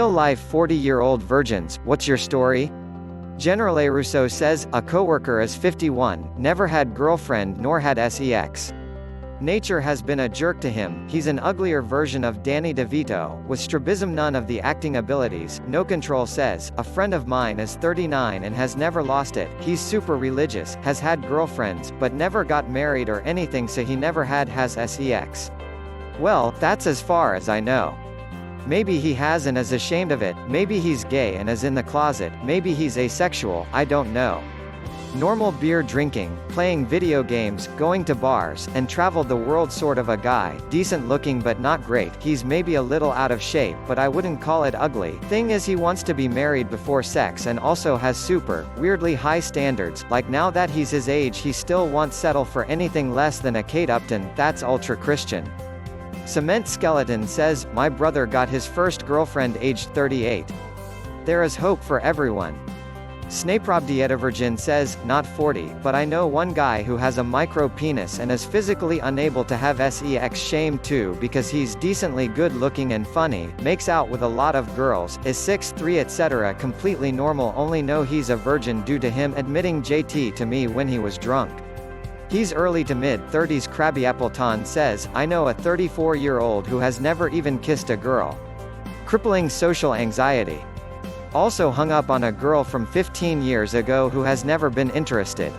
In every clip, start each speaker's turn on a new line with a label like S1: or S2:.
S1: Real-life 40-year-old virgins, what's your story? Generale Rousseau says, a coworker is 51, never had girlfriend nor had sex. Nature has been a jerk to him, he's an uglier version of Danny DeVito, with strabism, none of the acting abilities. No Control says, a friend of mine is 39 and has never lost it, he's super religious, has had girlfriends, but never got married or anything, so he never has sex. Well, that's as far as I know. Maybe he has and is ashamed of it, maybe he's gay and is in the closet, maybe he's asexual, I don't know. Normal beer drinking, playing video games, going to bars, and traveled the world sort of a guy, decent looking but not great, he's maybe a little out of shape but I wouldn't call it ugly, thing is he wants to be married before sex and also has super, weirdly high standards, like now that he's his age he still won't settle for anything less than a Kate Upton, that's ultra Christian. Cement Skeleton says, my brother got his first girlfriend aged 38. There is hope for everyone. Snaperoddietavirgin says, not 40, but I know one guy who has a micro penis and is physically unable to have sex, shame too because he's decently good looking and funny, makes out with a lot of girls, is 6'3" etc. completely normal, only know he's a virgin due to him admitting JT to me when he was drunk. He's early to mid-30s. Krabby Appleton says, I know a 34-year-old who has never even kissed a girl. Crippling social anxiety. Also hung up on a girl from 15 years ago who has never been interested.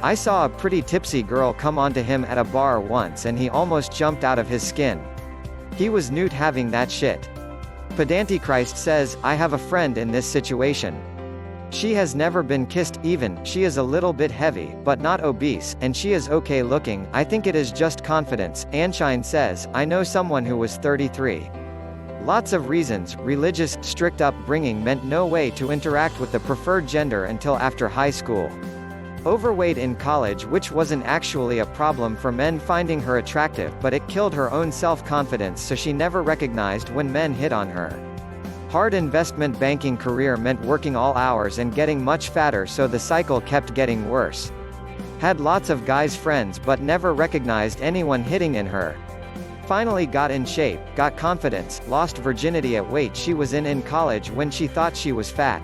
S1: I saw a pretty tipsy girl come onto him at a bar once and he almost jumped out of his skin. He was newt having that shit. Pedantichrist says, I have a friend in this situation. She has never been kissed, even, she is a little bit heavy, but not obese, and she is okay looking, I think it is just confidence. Anshine says, I know someone who was 33. Lots of reasons. Religious, strict upbringing meant no way to interact with the preferred gender until after high school. Overweight in college, which wasn't actually a problem for men finding her attractive, but it killed her own self-confidence, so she never recognized when men hit on her. Hard investment banking career meant working all hours and getting much fatter, so the cycle kept getting worse. Had lots of guys friends but never recognized anyone hitting in her. Finally got in shape, got confidence, lost virginity at weight she was in college when she thought she was fat.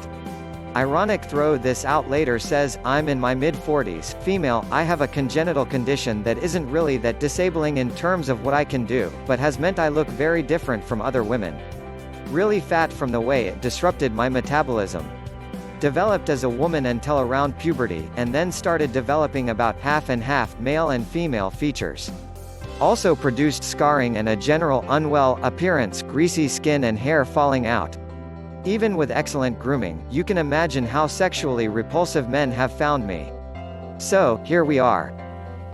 S1: Ironic throw this out later says, I'm in my mid-40s, female, I have a congenital condition that isn't really that disabling in terms of what I can do, but has meant I look very different from other women. Really fat from the way it disrupted my metabolism. Developed as a woman until around puberty, and then started developing about half and half male and female features. Also produced scarring and a general unwell appearance, greasy skin and hair falling out. Even with excellent grooming, you can imagine how sexually repulsive men have found me. So, here we are.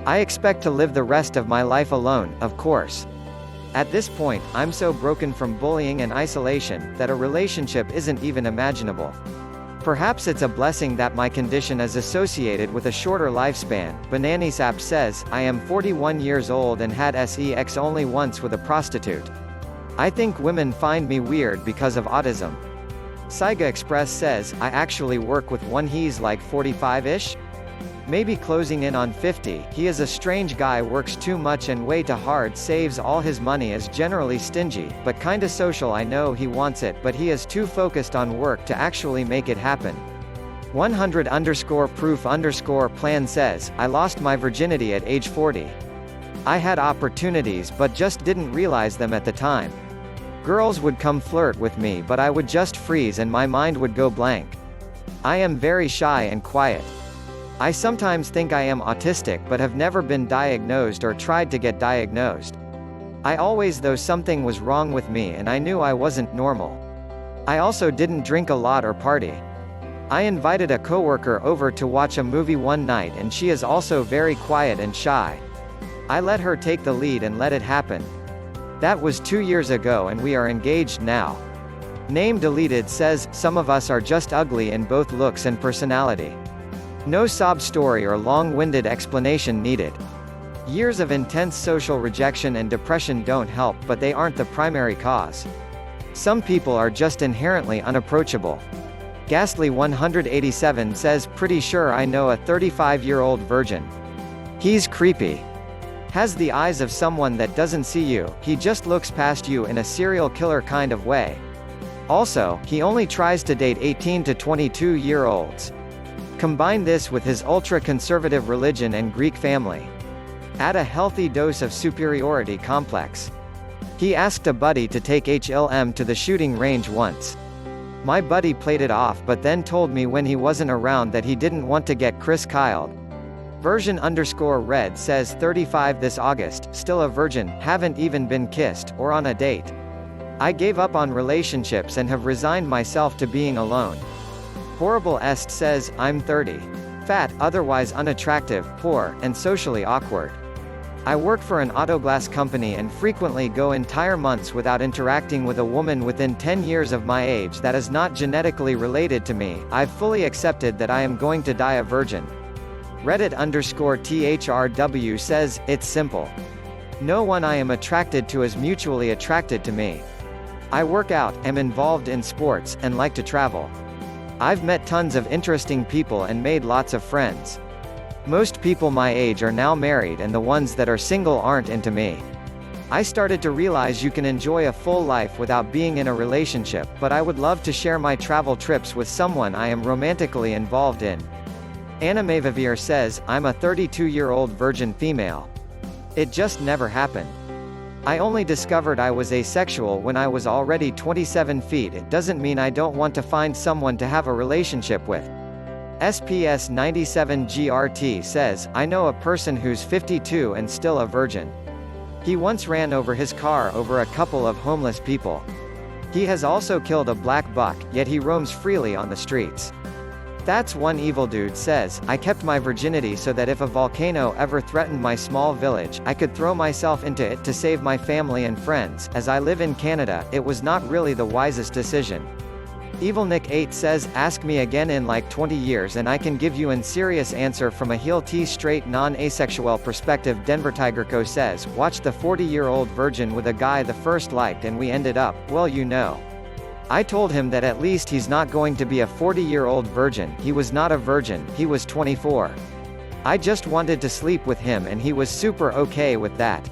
S1: I expect to live the rest of my life alone, of course. At this point, I'm so broken from bullying and isolation, that a relationship isn't even imaginable. Perhaps it's a blessing that my condition is associated with a shorter lifespan. Bananisap says, I am 41 years old and had sex only once with a prostitute. I think women find me weird because of autism. Saiga Express says, I actually work with one, he's like 45-ish? Maybe closing in on 50, he is a strange guy, works too much and way too hard, saves all his money, is generally stingy, but kinda social, I know he wants it but he is too focused on work to actually make it happen. 100_proof_plan says, I lost my virginity at age 40. I had opportunities but just didn't realize them at the time. Girls would come flirt with me but I would just freeze and my mind would go blank. I am very shy and quiet. I sometimes think I am autistic but have never been diagnosed or tried to get diagnosed. I always thought something was wrong with me and I knew I wasn't normal. I also didn't drink a lot or party. I invited a coworker over to watch a movie one night and she is also very quiet and shy. I let her take the lead and let it happen. That was 2 years ago and we are engaged now. Name deleted says, some of us are just ugly in both looks and personality. No sob story or long-winded explanation needed. Years of intense social rejection and depression don't help, but they aren't the primary cause. Some people are just inherently unapproachable. Ghastly 187 says, pretty sure I know a 35-year-old virgin. He's creepy. Has the eyes of someone that doesn't see you, he just looks past you in a serial killer kind of way. Also, he only tries to date 18 to 22-year-olds. Combine this with his ultra-conservative religion and Greek family. Add a healthy dose of superiority complex. He asked a buddy to take HLM to the shooting range once. My buddy played it off but then told me when he wasn't around that he didn't want to get Chris Kyled. Version_red says 35 this August, still a virgin, haven't even been kissed, or on a date. I gave up on relationships and have resigned myself to being alone. Horrible Est says, I'm 30. Fat, otherwise unattractive, poor, and socially awkward. I work for an autoglass company and frequently go entire months without interacting with a woman within 10 years of my age that is not genetically related to me. I've fully accepted that I am going to die a virgin. Reddit_THRW says, it's simple. No one I am attracted to is mutually attracted to me. I work out, am involved in sports, and like to travel. I've met tons of interesting people and made lots of friends. Most people my age are now married and the ones that are single aren't into me. I started to realize you can enjoy a full life without being in a relationship, but I would love to share my travel trips with someone I am romantically involved in. Animevivir says, I'm a 32-year-old virgin female. It just never happened. I only discovered I was asexual when I was already 27 feet. It doesn't mean I don't want to find someone to have a relationship with. SPS 97GRT says, I know a person who's 52 and still a virgin. He once ran over his car over a couple of homeless people. He has also killed a black buck, yet he roams freely on the streets. That's one evil dude says, I kept my virginity so that if a volcano ever threatened my small village, I could throw myself into it to save my family and friends. As I live in Canada, it was not really the wisest decision. EvilNick8 says, ask me again in like 20 years and I can give you an serious answer from a heel T straight non-asexual perspective. Denver Tigerco says, watched the 40-year-old virgin with a guy the first liked and we ended up, well you know. I told him that at least he's not going to be a 40-year-old virgin. He was not a virgin, he was 24. I just wanted to sleep with him and he was super okay with that.